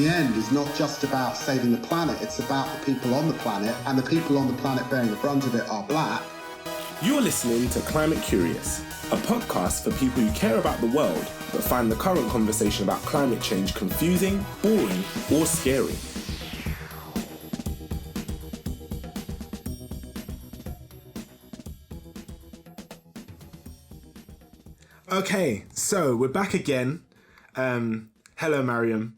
the end is not just about saving the planet, it's about the people on the planet, and the people on the planet bearing the brunt of it are black. You're listening to Climate Curious, a podcast for people who care about the world but find the current conversation about climate change confusing, boring, or scary. Okay, so we're back again. Hello, Maryam.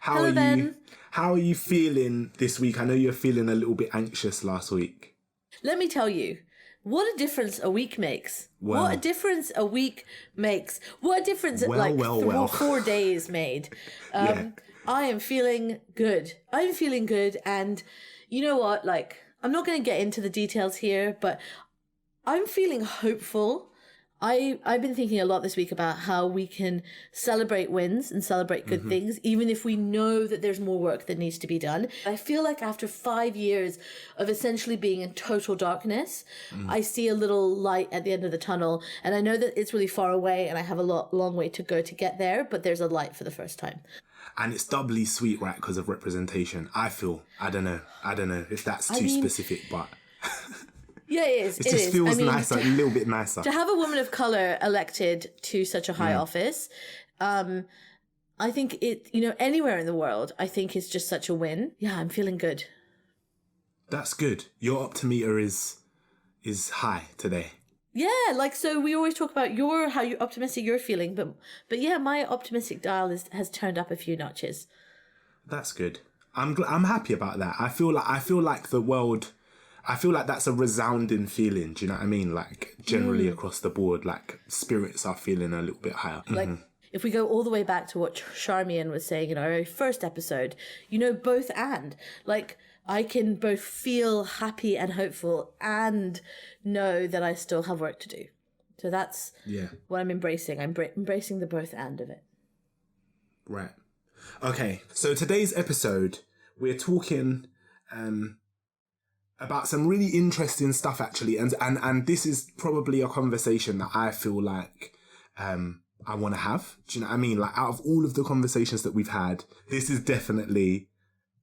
Hello, Ben. How are you feeling this week? I know you're feeling a little bit anxious last week. Let me tell you, what a difference a week makes. Well. What a difference a week makes. What a difference 4 days made. Yeah. I am feeling good. I'm feeling good. And you know what? I'm not going to get into the details here, but I'm feeling hopeful. I've been thinking a lot this week about how we can celebrate wins and celebrate good things, even if we know that there's more work that needs to be done. I feel like after 5 years of essentially being in total darkness, I see a little light at the end of the tunnel. And I know that it's really far away and I have a long way to go to get there, but there's a light for the first time. And it's doubly sweet, right, because of representation. I don't know if that's too specific, but... Yeah, it is. It just feels nicer, a little bit nicer. To have a woman of colour elected to such a high office, I think anywhere in the world, I think is just such a win. Yeah, I'm feeling good. That's good. Your optimeter is high today. Yeah, so we always talk about how you're optimistic you're feeling, but yeah, my optimistic dial has turned up a few notches. That's good. I'm happy about that. I feel like the world. I feel like that's a resounding feeling. Do you know what I mean? Generally across the board, spirits are feeling a little bit higher. If we go all the way back to what Charmian was saying in our very first episode, both and. I can both feel happy and hopeful and know that I still have work to do. So that's what I'm embracing. I'm embracing the both and of it. Right. Okay. So today's episode, we're talking... about some really interesting stuff, actually, and this is probably a conversation that I feel like I want to have. Do you know what I mean? Out of all of the conversations that we've had, this is definitely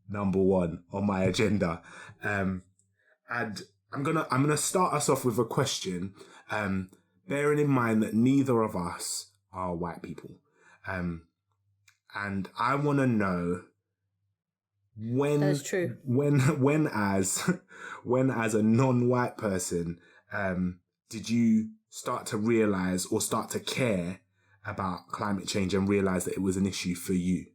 number one on my agenda. And I'm gonna start us off with a question, bearing in mind that neither of us are white people, and I want to know. That is true. When as a non-white person, did you start to realise or start to care about climate change and realise that it was an issue for you?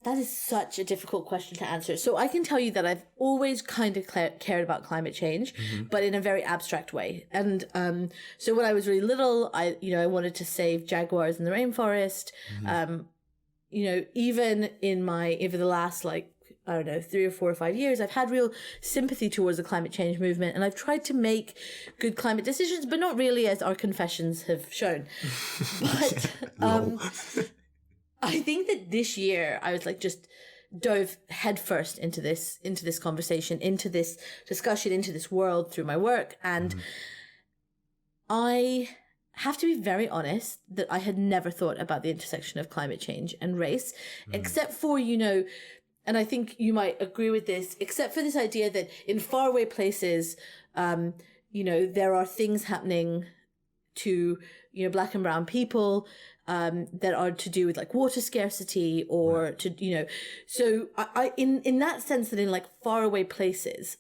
That is such a difficult question to answer. So I can tell you that I've always kind of cared about climate change, but in a very abstract way. And so when I was really little, I wanted to save jaguars in the rainforest. Even over the last 3 or 4 or 5 years, I've had real sympathy towards the climate change movement, and I've tried to make good climate decisions, but not really, as our confessions have shown. But I think that this year I was just dove headfirst into this conversation, into this discussion, into this world through my work, and I have to be very honest that I had never thought about the intersection of climate change and race, except for, and I think you might agree with this, except for this idea that in faraway places, there are things happening to, black and brown people that are to do with water scarcity or to, so I in that sense that in faraway places,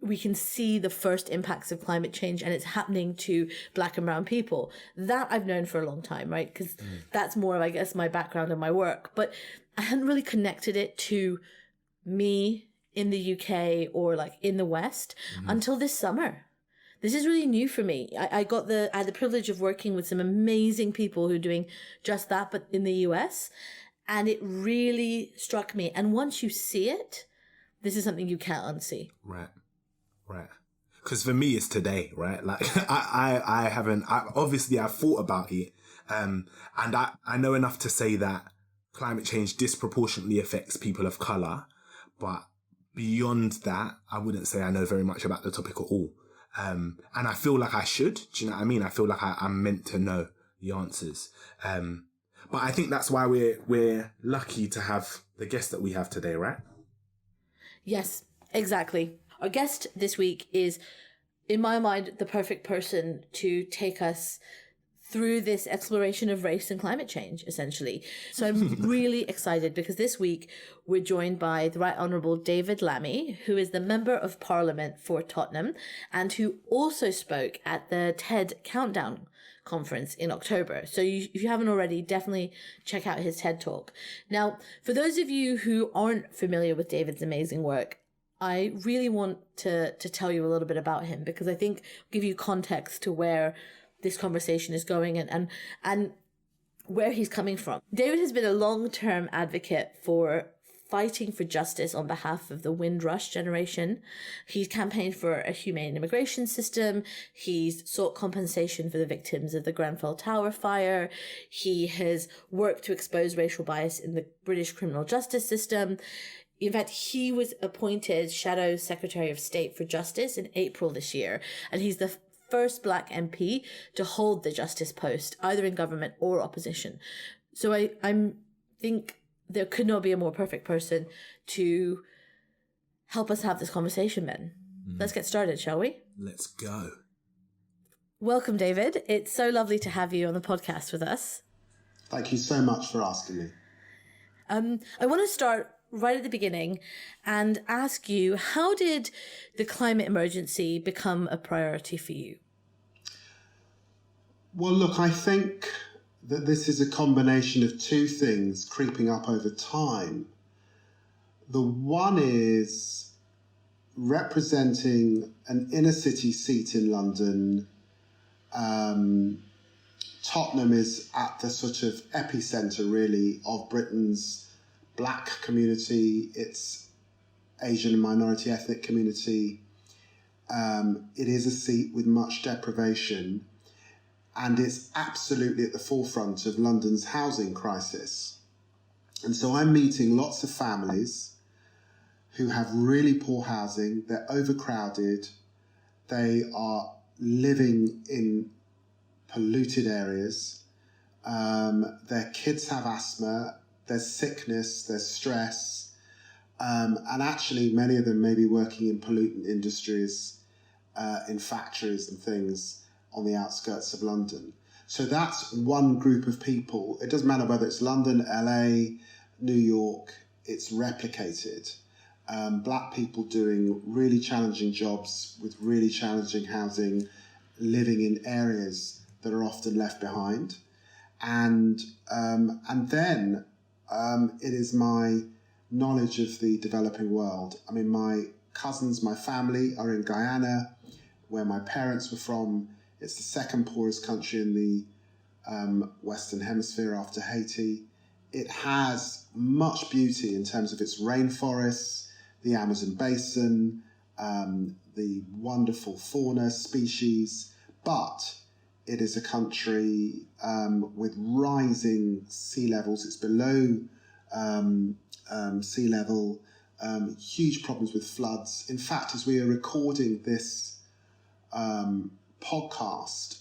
we can see the first impacts of climate change, and it's happening to black and brown people. That I've known for a long time, right? Because that's more of, I guess, my background and my work. But I hadn't really connected it to me in the UK or in the West until this summer. This is really new for me. I had the privilege of working with some amazing people who are doing just that, but in the US. And it really struck me. And once you see it, this is something you can't unsee. Right. Because for me, it's today, right? I haven't, obviously I've thought about it. And I know enough to say that climate change disproportionately affects people of colour. But beyond that, I wouldn't say I know very much about the topic at all. And I feel like I should. Do you know what I mean? I feel like I'm meant to know the answers. But I think that's why we're lucky to have the guest that we have today, right? Yes, exactly. Our guest this week is, in my mind, the perfect person to take us through this exploration of race and climate change, essentially. So I'm really excited because this week we're joined by the Right Honourable David Lammy, who is the Member of Parliament for Tottenham and who also spoke at the TED Countdown conference in October. So if you haven't already, definitely check out his TED Talk. Now, for those of you who aren't familiar with David's amazing work, I really want to tell you a little bit about him because I think I'll give you context to where this conversation is going and where he's coming from. David has been a long-term advocate for fighting for justice on behalf of the Windrush generation. He's campaigned for a humane immigration system. He's sought compensation for the victims of the Grenfell Tower fire. He has worked to expose racial bias in the British criminal justice system. In fact, he was appointed Shadow Secretary of State for Justice in April this year, and he's the first Black MP to hold the justice post, either in government or opposition. So I think there could not be a more perfect person to help us have this conversation, Ben. Let's get started, shall we? Let's go. Welcome, David. It's so lovely to have you on the podcast with us. Thank you so much for asking me. I want to start right at the beginning and ask you, how did the climate emergency become a priority for you? Well, look, I think that this is a combination of two things creeping up over time. The one is representing an inner city seat in London. Tottenham is at the sort of epicenter, really, of Britain's Black community, its Asian and minority ethnic community. It is a seat with much deprivation, and it's absolutely at the forefront of London's housing crisis. And so I'm meeting lots of families who have really poor housing, they're overcrowded, they are living in polluted areas, their kids have asthma, there's sickness, there's stress, and actually many of them may be working in pollutant industries, in factories and things on the outskirts of London. So that's one group of people. It doesn't matter whether it's London, LA, New York, it's replicated. Black people doing really challenging jobs with really challenging housing, living in areas that are often left behind. And then it is my knowledge of the developing world. I mean, my cousins, my family are in Guyana, where my parents were from. It's the second poorest country in the Western Hemisphere after Haiti. It has much beauty in terms of its rainforests, the Amazon basin, the wonderful fauna species, but it is a country with rising sea levels. It's below sea level, huge problems with floods. In fact, as we are recording this podcast,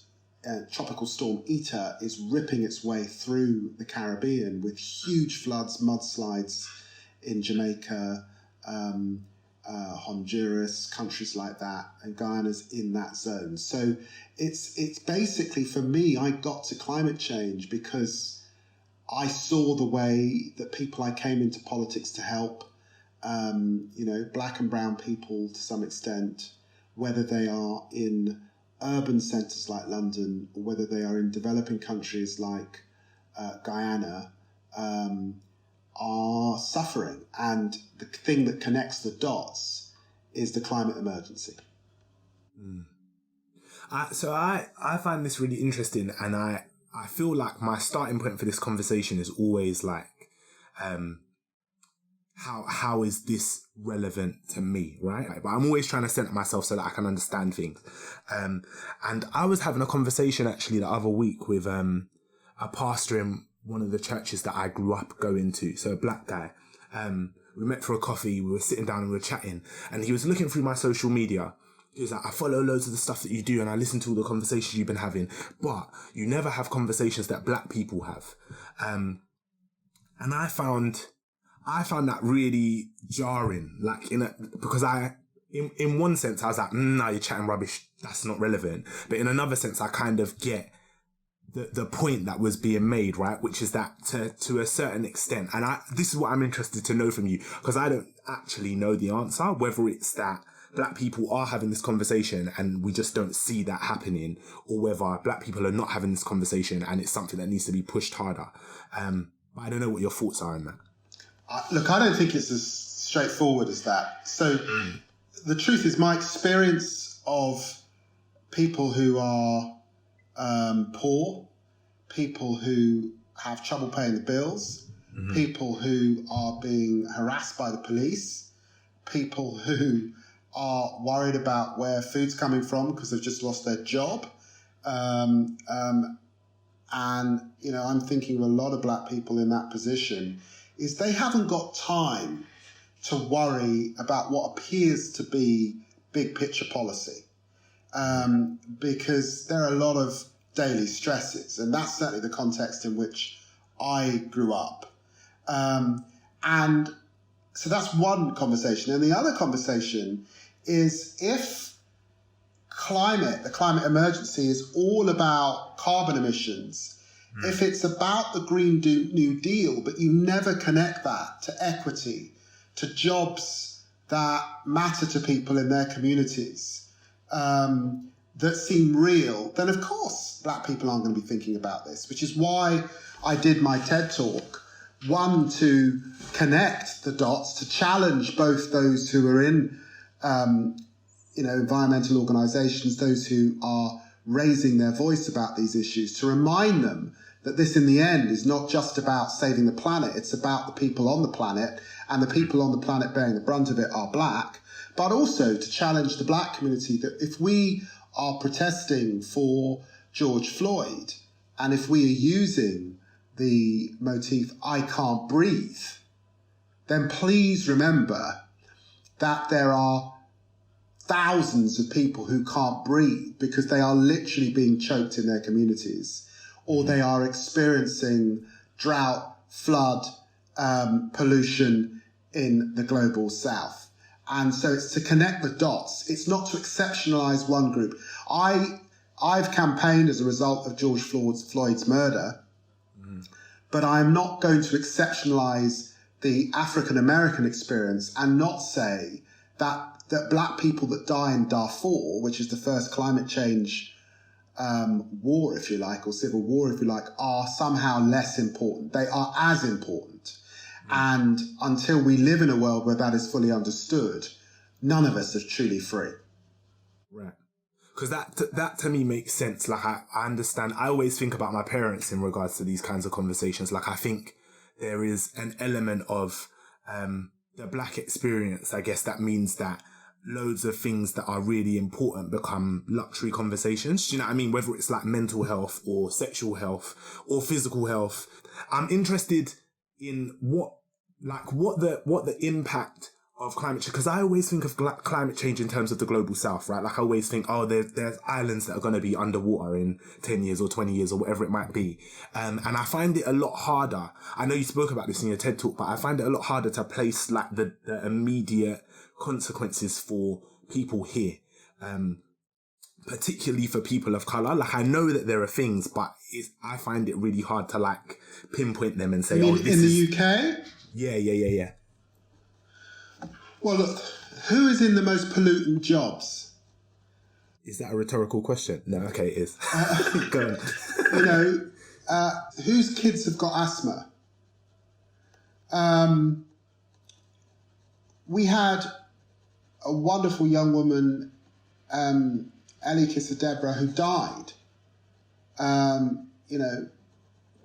Tropical Storm Eta is ripping its way through the Caribbean with huge floods, mudslides in Jamaica, Honduras, countries like that, and Guyana's in that zone. So it's basically, for me, I got to climate change because I saw the way that people I came into politics to help, Black and brown people to some extent, whether they are in urban centres like London or whether they are in developing countries like Guyana, are suffering. And the thing that connects the dots is the climate emergency. So I find this really interesting, and I feel like my starting point for this conversation is always like, how is this relevant to me, right? But I'm always trying to center myself so that I can understand things. And I was having a conversation actually the other week with a pastor in one of the churches that I grew up going to, so a Black guy. We met for a coffee, we were sitting down and we were chatting, and he was looking through my social media, is that I follow loads of the stuff that you do and I listen to all the conversations you've been having, but you never have conversations that black people have. And I found that really jarring, like because in one sense I was like, no, you're chatting rubbish. That's not relevant. But in another sense, I kind of get the point that was being made, right? Which is that to a certain extent, and this is what I'm interested to know from you, because I don't actually know the answer, whether it's that black people are having this conversation and we just don't see that happening, or whether black people are not having this conversation and it's something that needs to be pushed harder. But I don't know what your thoughts are on that. Look, I don't think it's as straightforward as that. So the truth is, my experience of people who are poor, people who have trouble paying the bills, people who are being harassed by the police, people who are worried about where food's coming from because they've just lost their job. And, you know, I'm thinking of a lot of black people in that position, is they haven't got time to worry about what appears to be big picture policy. Because there are a lot of daily stresses, and that's certainly the context in which I grew up. And so that's one conversation. And the other conversation is if the climate emergency is all about carbon emissions, if it's about the Green New Deal, but you never connect that to equity, to jobs that matter to people in their communities, that seem real, then of course black people aren't going to be thinking about this, which is why I did my TED talk. One, to connect the dots, to challenge both those who are in environmental organisations, those who are raising their voice about these issues, to remind them that this in the end is not just about saving the planet, it's about the people on the planet, and the people on the planet bearing the brunt of it are black, but also to challenge the black community that if we are protesting for George Floyd, and if we are using the motif, I can't breathe, then please remember that there are thousands of people who can't breathe because they are literally being choked in their communities, or they are experiencing drought, flood, pollution in the global south. And so it's to connect the dots. It's not to exceptionalize one group. I've campaigned as a result of George Floyd's murder, but I'm not going to exceptionalize the African American experience and not say that black people that die in Darfur, which is the first climate change war, if you like, or civil war, if you like, are somehow less important. They are as important. And until we live in a world where that is fully understood, none of us are truly free. Right. Because that to me makes sense. Like, I understand. I always think about my parents in regards to these kinds of conversations. Like, I think there is an element of the black experience, I guess, that means that loads of things that are really important become luxury conversations. Do you know what I mean? Whether it's like mental health or sexual health or physical health. I'm interested in what the impact of climate change, because I always think of climate change in terms of the global south, right? Like, I always think, there's islands that are going to be underwater in 10 years or 20 years or whatever it might be. And I find it a lot harder. I know you spoke about this in your TED talk, but I find it a lot harder to place like the immediate consequences for people here. Particularly for people of colour. Like, I know that there are things, but I find it really hard to like pinpoint them and say, in the UK? Yeah. Well, look, who is in the most pollutant jobs? Is that a rhetorical question? No, okay, it is. Go on. Whose kids have got asthma? We had a wonderful young woman, Ellie Kisser-Deborah, who died,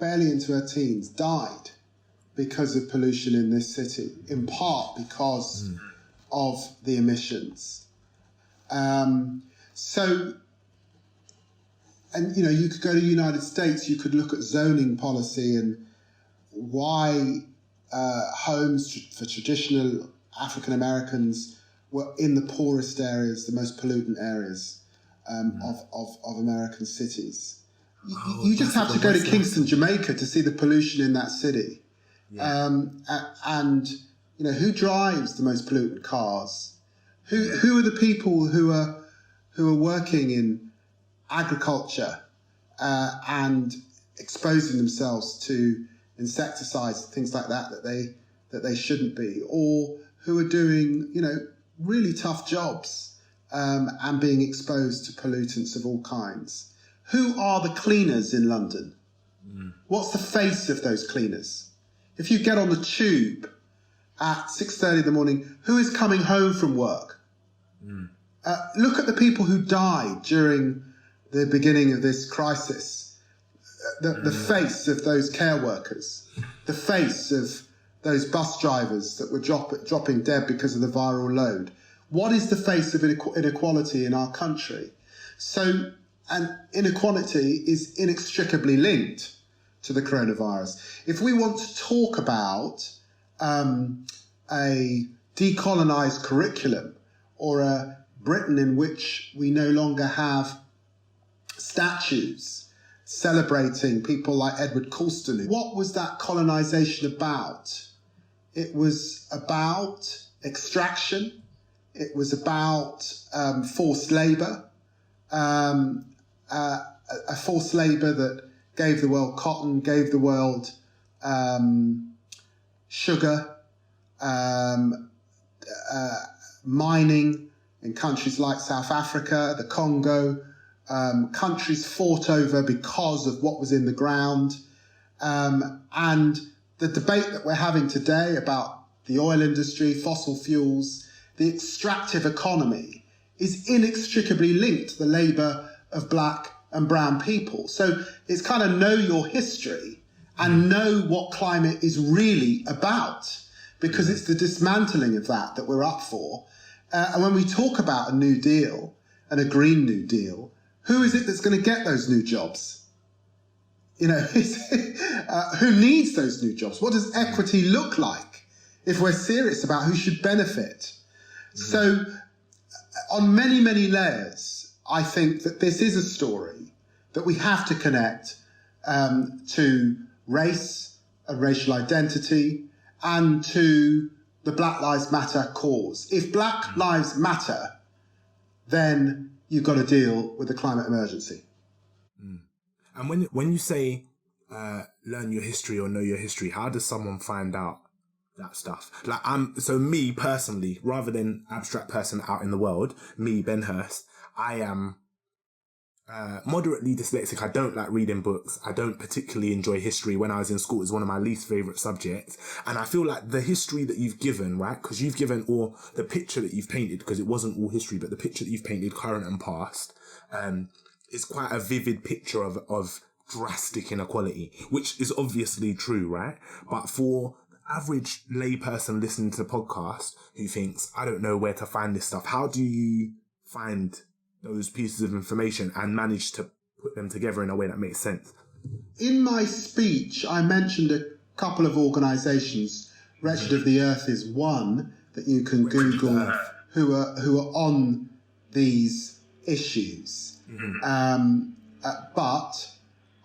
barely into her teens, died because of pollution in this city, in part because of the emissions. You could go to the United States, you could look at zoning policy and why homes for traditional African Americans were in the poorest areas, the most pollutant areas of American cities. You just have to go to Kingston, Jamaica to see the pollution in that city. Yeah. And you know, who drives the most pollutant cars? Who are the people who are working in agriculture and exposing themselves to insecticides, things like that they shouldn't be, or who are doing, you know, really tough jobs and being exposed to pollutants of all kinds? Who are the cleaners in London? What's the face of those cleaners? If you get on the tube at 6:30 in the morning, who is coming home from work? Look at the people who died during the beginning of this crisis. The face of those care workers, the face of those bus drivers that were dropping dead because of the viral load. What is the face of inequality in our country? So, and inequality is inextricably linked to the coronavirus. If we want to talk about a decolonized curriculum, or a Britain in which we no longer have statues celebrating people like Edward Colston, what was that colonization about? It was about extraction. It was about forced labour, a forced labour that gave the world cotton, gave the world sugar, mining in countries like South Africa, the Congo. Countries fought over because of what was in the ground. And the debate that we're having today about the oil industry, fossil fuels, the extractive economy is inextricably linked to the labour of black and brown people. So it's kind of know your history and know what climate is really about, because it's the dismantling of that we're up for. And when we talk about a New Deal and a Green New Deal, who is it that's going to get those new jobs? You know, who needs those new jobs? What does equity look like if we're serious about who should benefit? So on many, many layers, I think that this is a story that we have to connect to race and racial identity and to the Black Lives Matter cause. If Black Lives Matter, then you've got to deal with the climate emergency. And when you say learn your history or know your history, how does someone find out that stuff? Like, so me personally, rather than abstract person out in the world, me, Ben Hurst, I am moderately dyslexic. I don't like reading books. I don't particularly enjoy history. When I was in school, it was one of my least favourite subjects. And I feel like the history that you've given, right? Because you've given, or the picture that you've painted, because it wasn't all history, but the picture that you've painted, current and past, is quite a vivid picture of drastic inequality, which is obviously true, right? But for the average layperson listening to the podcast who thinks, I don't know where to find this stuff, how do you find those pieces of information and manage to put them together in a way that makes sense? In my speech, I mentioned a couple of organisations. Wretched of the Earth is one that you can Google, who are on these issues. But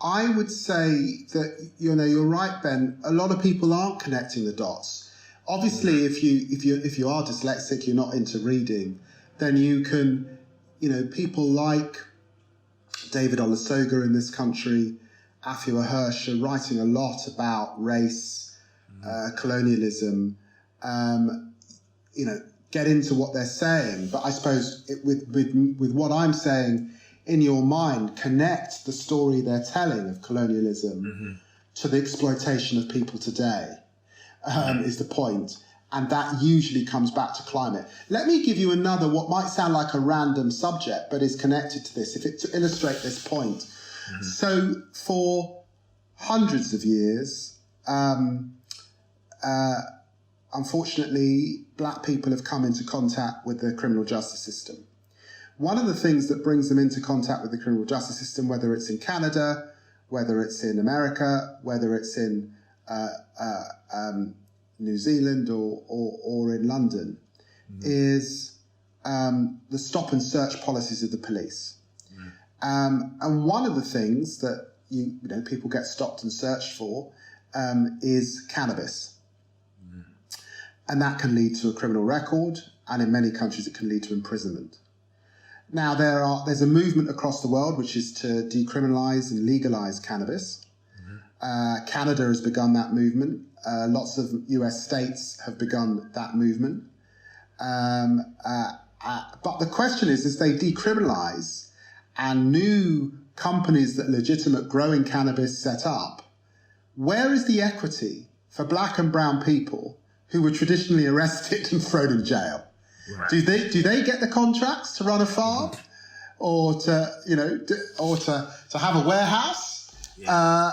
I would say that, you know, you're right, Ben. A lot of people aren't connecting the dots. Obviously, if you are dyslexic, you're not into reading, then you can. You know, people like David Olusoga in this country, Afua Hurst, are writing a lot about race, colonialism, you know, get into what they're saying. But I suppose with what I'm saying in your mind, connect the story they're telling of colonialism to the exploitation of people today, is the point. And that usually comes back to climate. Let me give you another, what might sound like a random subject, but is connected to this, to illustrate this point. So for hundreds of years, unfortunately, black people have come into contact with the criminal justice system. One of the things that brings them into contact with the criminal justice system, whether it's in Canada, whether it's in America, whether it's in New Zealand or in London, is the stop and search policies of the police. And one of the things that people get stopped and searched for is cannabis. And that can lead to a criminal record, and in many countries it can lead to imprisonment. Now, there's a movement across the world which is to decriminalise and legalise cannabis. Canada has begun that movement. Lots of US states have begun that movement. But the question is, as they decriminalise and new companies that legitimate growing cannabis set up, where is the equity for black and brown people who were traditionally arrested and thrown in jail? Right. Do they get the contracts to run a farm, or to have a warehouse? Yeah.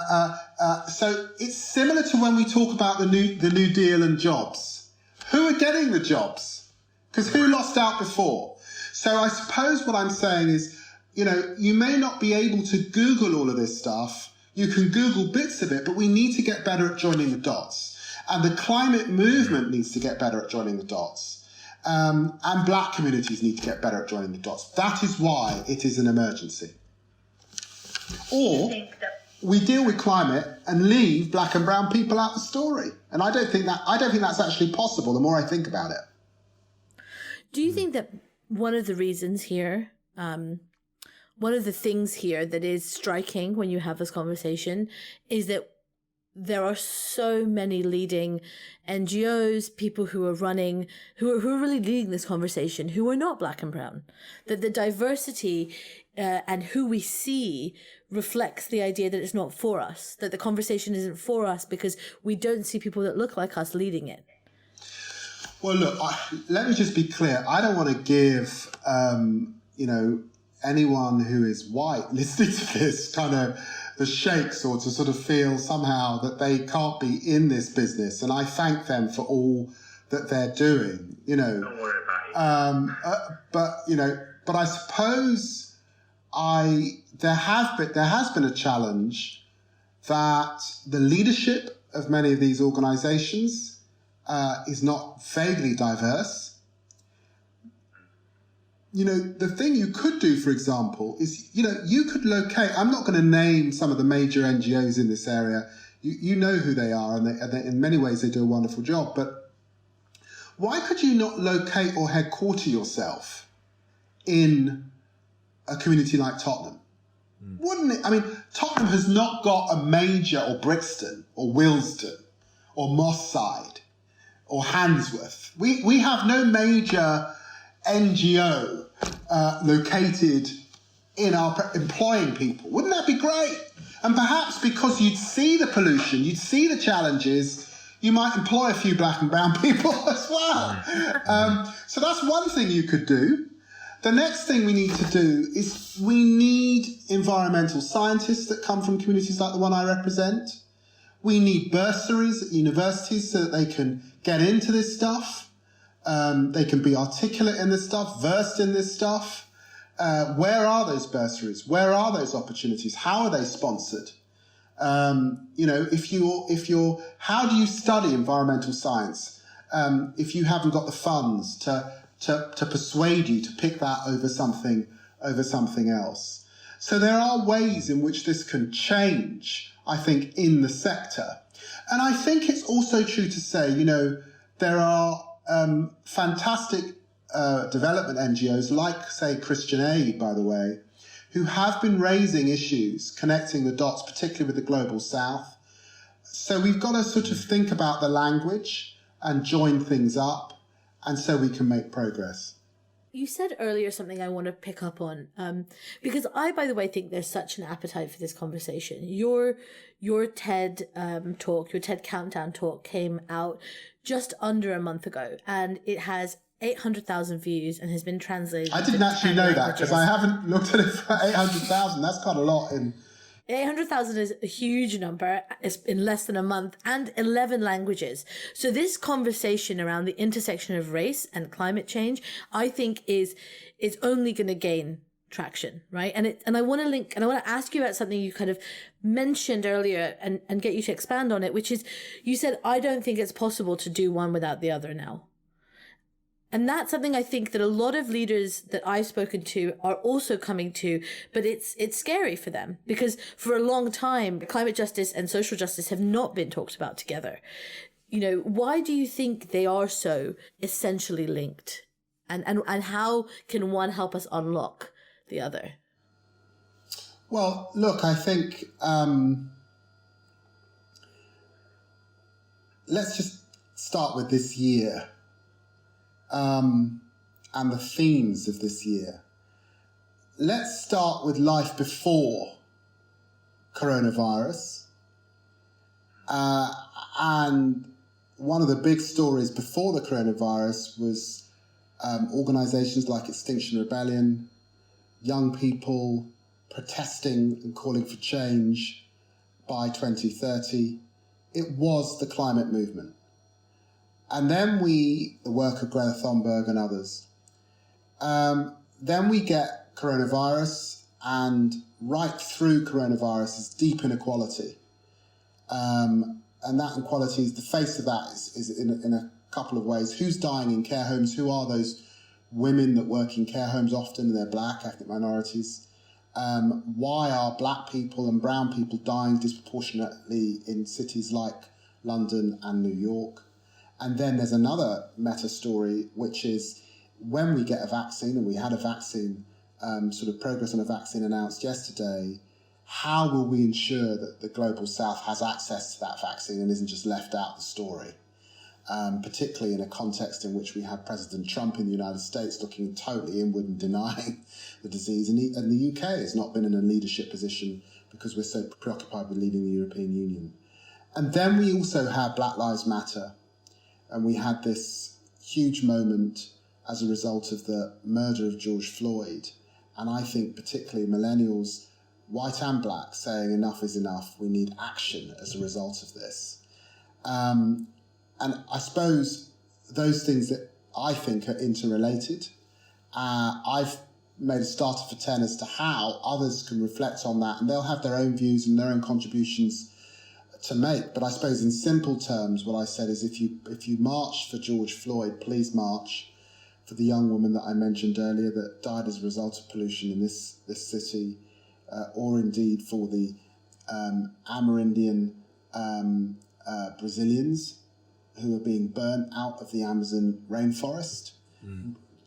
So it's similar to when we talk about the New Deal and jobs. Who are getting the jobs? Because who lost out before? So I suppose what I'm saying is, you may not be able to Google all of this stuff. You can Google bits of it, but we need to get better at joining the dots. And the climate movement needs to get better at joining the dots. And black communities need to get better at joining the dots. That is why it is an emergency. Or we deal with climate and leave black and brown people out the story. And I don't think that's actually possible the more I think about it. Do you think that one of the reasons here, one of the things here that is striking when you have this conversation is that there are so many leading NGOs, people who are running, who are really leading this conversation, who are not black and brown, that the diversity and who we see reflects the idea that it's not for us, that the conversation isn't for us because we don't see people that look like us leading it. Well, look, let me just be clear. I don't want to give, anyone who is white listening to this kind of the shakes, or to sort of feel somehow that they can't be in this business. And I thank them for all that they're doing, Don't worry about it. But I suppose there has been a challenge that the leadership of many of these organisations is not vaguely diverse. The thing you could do, for example, is, you could locate, I'm not going to name some of the major NGOs in this area. You know who they are, and they, in many ways they do a wonderful job. But why could you not locate or headquarter yourself in a community like Tottenham? Wouldn't it? I mean, Tottenham has not got a major, or Brixton, or Willesden, or Moss Side, or Handsworth. We have no major NGO located in our employing people. Wouldn't that be great? And perhaps because you'd see the pollution, you'd see the challenges, you might employ a few black and brown people as well. So that's one thing you could do. The next thing we need to do is we need environmental scientists that come from communities like the one I represent. We need bursaries at universities so that they can get into this stuff. They can be articulate in this stuff, versed in this stuff. Where are those bursaries? Where are those opportunities? How are they sponsored? How do you study environmental science if you haven't got the funds to persuade you to pick that over something else? So there are ways in which this can change, I think, in the sector. And I think it's also true to say, there are fantastic development NGOs like, say, Christian Aid, by the way, who have been raising issues, connecting the dots, particularly with the Global South. So we've got to sort of think about the language and join things up, and so we can make progress. You said earlier something I want to pick up on, because I, by the way, think there's such an appetite for this conversation. Your TED talk, your TED Countdown talk came out just under a month ago, and it has 800,000 views and has been translated. I didn't actually know that because I haven't looked at it for 800,000. That's quite a lot. 800,000 is a huge number. It's in less than a month, and 11 languages. So this conversation around the intersection of race and climate change, I think is only going to gain traction, right? And I want to link, and I want to ask you about something you kind of mentioned earlier and get you to expand on it, which is, you said, I don't think it's possible to do one without the other now. And that's something I think that a lot of leaders that I've spoken to are also coming to, but it's scary for them because for a long time, climate justice and social justice have not been talked about together. Why do you think they are so essentially linked? And how can one help us unlock the other? Well, look, I think let's just start with this year and the themes of this year. Let's start with life before coronavirus. And one of the big stories before the coronavirus was organisations like Extinction Rebellion, young people protesting and calling for change by 2030. It was the climate movement. And then the work of Greta Thunberg and others. Then we get coronavirus, and right through coronavirus is deep inequality. And that inequality, the face of that is in a couple of ways. Who's dying in care homes? Who are those women that work in care homes often, and they're black, ethnic minorities? Why are black people and brown people dying disproportionately in cities like London and New York? And then there's another meta story, which is when we get a vaccine, and we had a vaccine, sort of progress on a vaccine announced yesterday, how will we ensure that the global south has access to that vaccine and isn't just left out of the story? Particularly in a context in which we have President Trump in the United States looking totally inward and denying the disease. And the UK has not been in a leadership position because we're so preoccupied with leading the European Union. And then we also have Black Lives Matter. And we had this huge moment as a result of the murder of George Floyd. And I think particularly millennials, white and black, saying enough is enough. We need action as a result of this. And I suppose those things that I think are interrelated. I've made a starter for 10 as to how others can reflect on that, and they'll have their own views and their own contributions to make. But I suppose in simple terms, what I said is if you march for George Floyd, please march for the young woman that I mentioned earlier that died as a result of pollution in this city, or indeed for the Amerindian Brazilians who are being burnt out of the Amazon rainforest.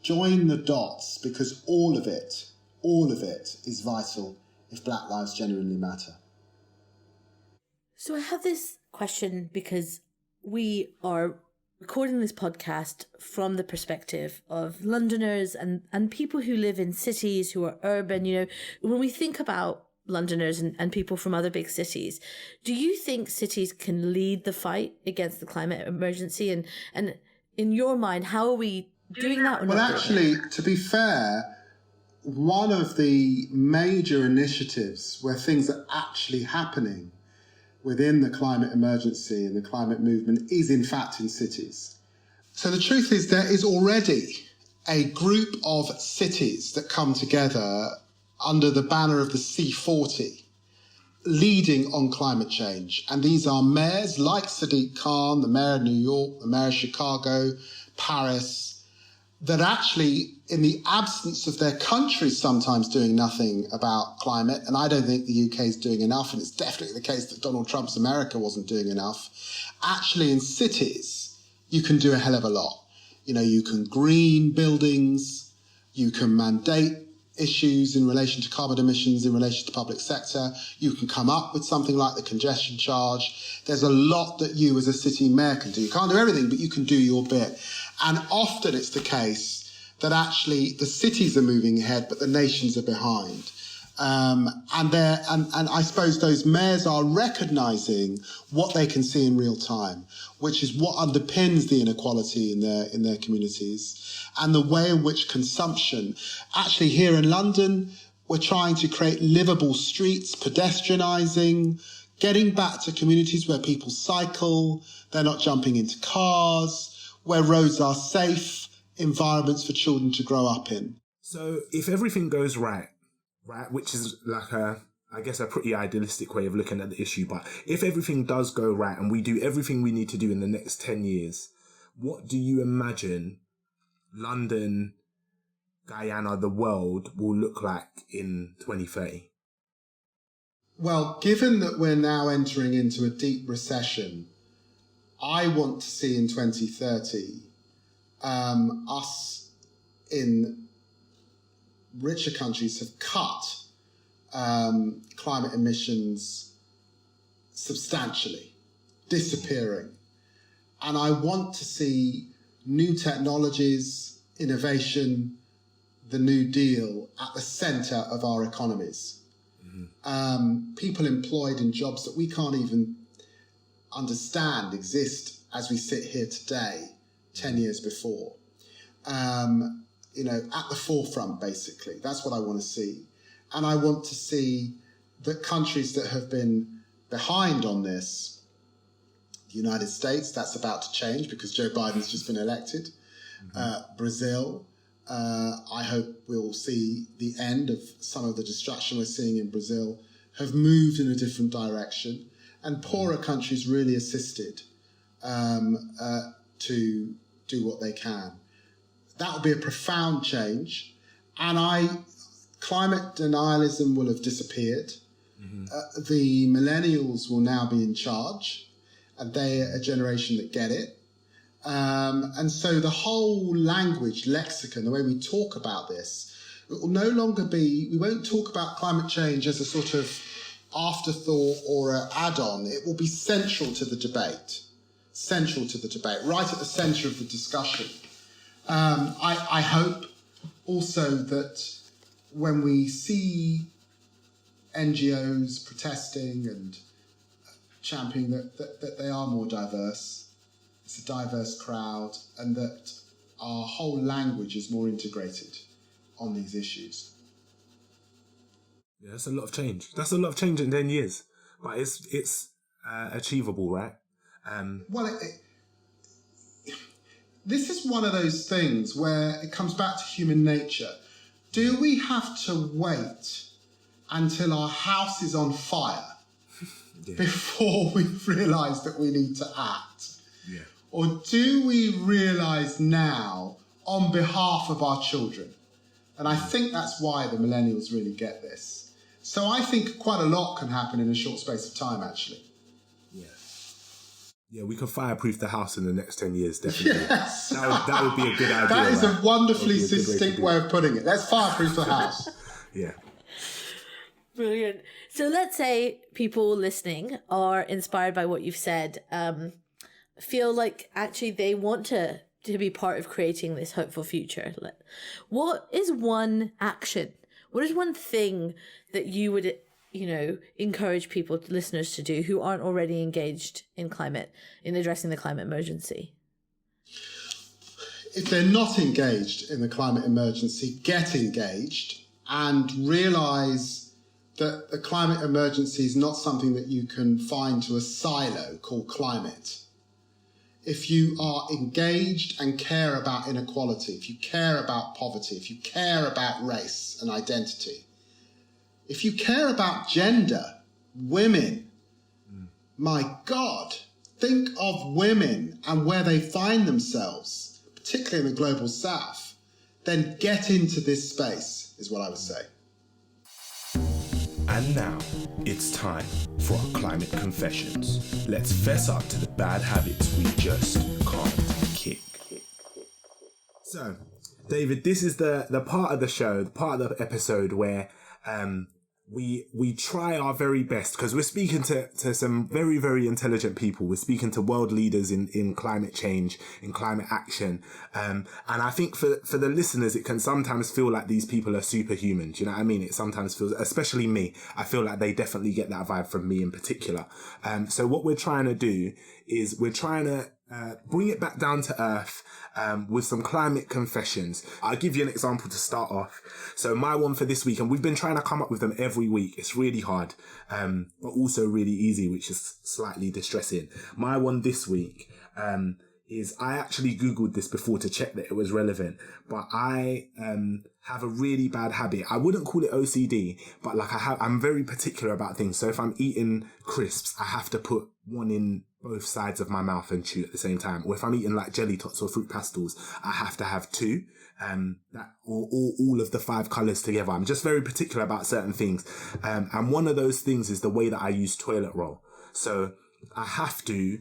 Join the dots, because all of it is vital if Black lives genuinely matter. So I have this question because we are recording this podcast from the perspective of Londoners and people who live in cities, who are urban. When we think about Londoners and people from other big cities, do you think cities can lead the fight against the climate emergency? And in your mind, how are we doing that or not? Well, actually, to be fair, one of the major initiatives where things are actually happening within the climate emergency and the climate movement is in fact in cities. So the truth is there is already a group of cities that come together under the banner of the C40, leading on climate change. And these are mayors like Sadiq Khan, the mayor of New York, the mayor of Chicago, Paris, that actually, in the absence of their countries sometimes doing nothing about climate, and I don't think the UK is doing enough, and it's definitely the case that Donald Trump's America wasn't doing enough, actually in cities, you can do a hell of a lot. You can green buildings, you can mandate issues in relation to carbon emissions, in relation to public sector. You can come up with something like the congestion charge. There's a lot that you as a city mayor can do. You can't do everything, but you can do your bit. And often it's the case that actually the cities are moving ahead, but the nations are behind. And I suppose those mayors are recognising what they can see in real time, which is what underpins the inequality in their communities, and the way in which consumption, actually here in London, we're trying to create livable streets, pedestrianising, getting back to communities where people cycle, they're not jumping into cars, where roads are safe environments for children to grow up in. So if everything goes right, which is like I guess a pretty idealistic way of looking at the issue, but if everything does go right and we do everything we need to do in the next 10 years, what do you imagine London, Guyana, the world will look like in 2030? Well, given that we're now entering into a deep recession, I want to see in 2030 us in richer countries have cut climate emissions substantially, disappearing. And I want to see new technologies, innovation, the New Deal at the centre of our economies. People employed in jobs that we can't even understand exist as we sit here today, 10 years before. At the forefront, basically. That's what I want to see. And I want to see that countries that have been behind on this, the United States, that's about to change because Joe Biden's just been elected. Brazil, I hope we'll see the end of some of the destruction we're seeing in Brazil, have moved in a different direction, and poorer countries really assisted to do what they can. That will be a profound change, and climate denialism will have disappeared. The millennials will now be in charge, and they're a generation that get it. And so the whole language, lexicon, the way we talk about this, it will no longer be, we won't talk about climate change as a sort of afterthought or an add-on. It will be central to the debate, right at the centre of the discussion. I hope also that when we see NGOs protesting and championing that they are more diverse, it's a diverse crowd, and that our whole language is more integrated on these issues. Yeah, that's a lot of change. That's a lot of change in 10 years, but it's achievable, right? This is one of those things where it comes back to human nature. Do we have to wait until our house is on fire before we realise that we need to act? Yeah. Or do we realise now on behalf of our children? And I think that's why the millennials really get this. So I think quite a lot can happen in a short space of time, actually. Yeah, we could fireproof the house in the next 10 years, definitely. Yes. That would be a good idea. That is a wonderfully succinct way of putting it. Let's fireproof the house. Yeah. Brilliant. So let's say people listening are inspired by what you've said, feel like actually they want to be part of creating this hopeful future. What is one action? What is one thing that you would, encourage people, listeners to do who aren't already engaged in addressing the climate emergency? If they're not engaged in the climate emergency, get engaged and realise that the climate emergency is not something that you can find to a silo called climate. If you are engaged and care about inequality, if you care about poverty, if you care about race and identity, if you care about gender, women, my God, think of women and where they find themselves, particularly in the global south, then get into this space, is what I would say. And now, it's time for our climate confessions. Let's fess up to the bad habits we just can't kick. So, David, this is the part of the show, the part of the episode where we try our very best, because we're speaking to some very, very intelligent people. We're speaking to world leaders in climate change, in climate action. And I think for the listeners, it can sometimes feel like these people are superhuman. Do you know what I mean? It sometimes feels, especially me, I feel like they definitely get that vibe from me in particular. So what we're trying to do is we're trying to bring it back down to earth with some climate confessions. I'll give you an example to start off. So my one for this week, and we've been trying to come up with them every week. It's really hard, but also really easy, which is slightly distressing. My one this week is, I actually Googled this before to check that it was relevant, but I have a really bad habit. I wouldn't call it OCD, but I'm very particular about things. So if I'm eating crisps, I have to put one in both sides of my mouth and chew at the same time. Or if I'm eating like jelly tots or fruit pastels, I have to have two, or all of the 5 colours together. I'm just very particular about certain things. And one of those things is the way that I use toilet roll. So I have to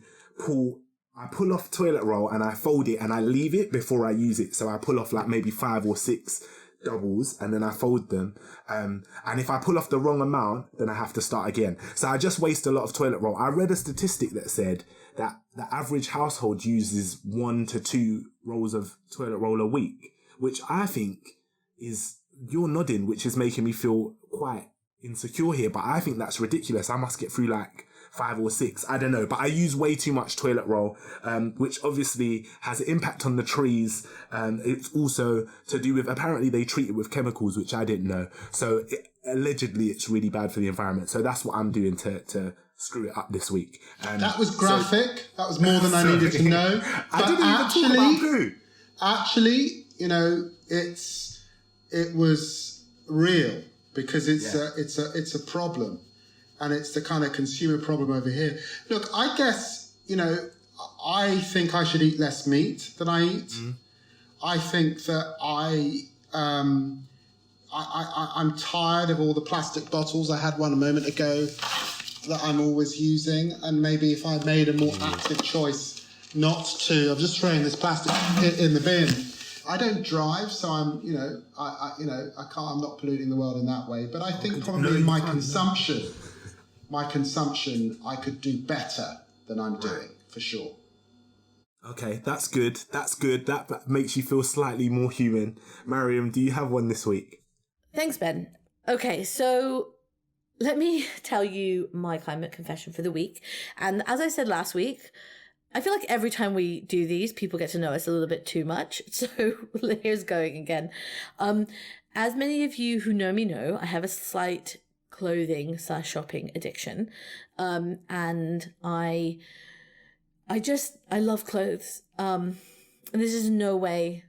I pull off toilet roll and I fold it and I leave it before I use it. So I pull off like maybe 5 or 6 doubles and then I fold them. And if I pull off the wrong amount, then I have to start again. So I just waste a lot of toilet roll. I read a statistic that said that the average household uses 1 to 2 rolls of toilet roll a week, which I think is, you're nodding, which is making me feel quite insecure here. But I think that's ridiculous. I must get through like 5 or 6, I don't know, but I use way too much toilet roll, which obviously has an impact on the trees. It's also to do with, apparently they treat it with chemicals, which I didn't know. So allegedly it's really bad for the environment. So that's what I'm doing to screw it up this week. That was graphic. That was more than I needed to know. I didn't even talk about poo. Actually, you know, it was real because it's a problem. And it's the kind of consumer problem over here. Look, I guess, you know, I think I should eat less meat than I eat. I think that I'm tired of all the plastic bottles. I had one a moment ago that I'm always using. And maybe if I made a more active choice not to, I'm just throwing this plastic in the bin. I don't drive, so I'm not polluting the world in that way. But I think probably in my consumption, I could do better than I'm doing, for sure. Okay, that's good. That's good. That makes you feel slightly more human. Maryam, do you have one this week? Thanks, Ben. Okay, so let me tell you my climate confession for the week. And as I said last week, I feel like every time we do these, people get to know us a little bit too much. So here's going again. As many of you who know me know, I have a slight clothing/shopping addiction. And I love clothes. And there's just no way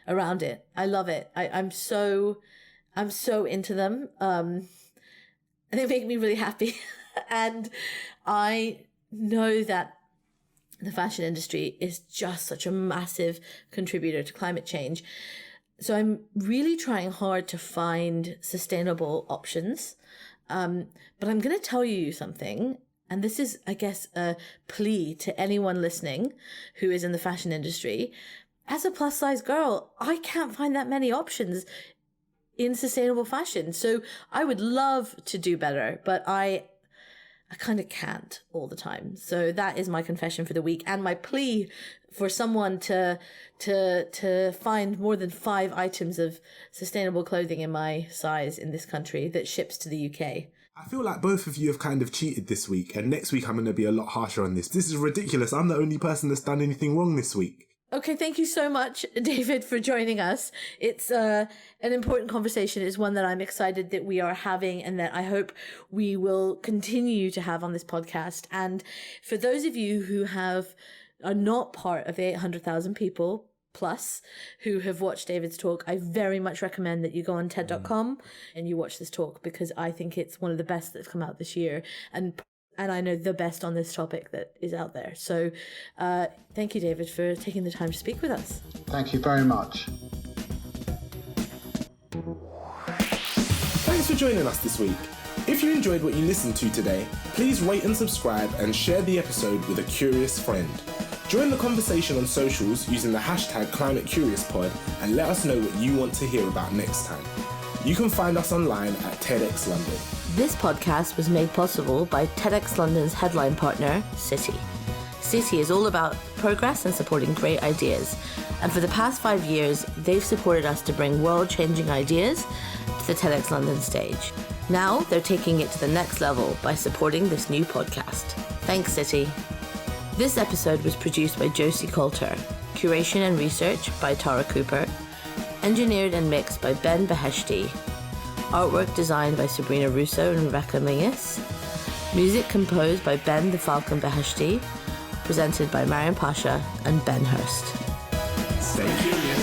around it. I love it. I'm so into them. And they make me really happy. And I know that the fashion industry is just such a massive contributor to climate change. So I'm really trying hard to find sustainable options. But I'm going to tell you something, and this is, I guess, a plea to anyone listening who is in the fashion industry. As a plus size girl, I can't find that many options in sustainable fashion. So I would love to do better, but I kind of can't all the time. So that is my confession for the week, and my plea for someone to find more than 5 items of sustainable clothing in my size in this country that ships to the UK. I feel like both of you have kind of cheated this week, and next week I'm going to be a lot harsher on this. This is ridiculous. I'm the only person that's done anything wrong this week. Okay, thank you so much, David, for joining us. It's an important conversation. It's one that I'm excited that we are having and that I hope we will continue to have on this podcast. And for those of you who are not part of the 800,000 people plus who have watched David's talk, I very much recommend that you go on TED.com and you watch this talk, because I think it's one of the best that's come out this year. And I know the best on this topic that is out there. So thank you, David, for taking the time to speak with us. Thank you very much. Thanks for joining us this week. If you enjoyed what you listened to today, please rate and subscribe and share the episode with a curious friend. Join the conversation on socials using the hashtag ClimateCuriousPod and let us know what you want to hear about next time. You can find us online at TEDxLondon. This podcast was made possible by TEDxLondon's headline partner, City. City is all about progress and supporting great ideas. And for the past 5 years, they've supported us to bring world-changing ideas to the TEDxLondon stage. Now they're taking it to the next level by supporting this new podcast. Thanks, City. This episode was produced by Josie Coulter, curation and research by Tara Cooper, engineered and mixed by Ben Beheshti, artwork designed by Sabrina Russo and Rebecca Mingus, music composed by Ben the Falcon Beheshti, presented by Maryam Pasha and Ben Hurst. Stay tuned.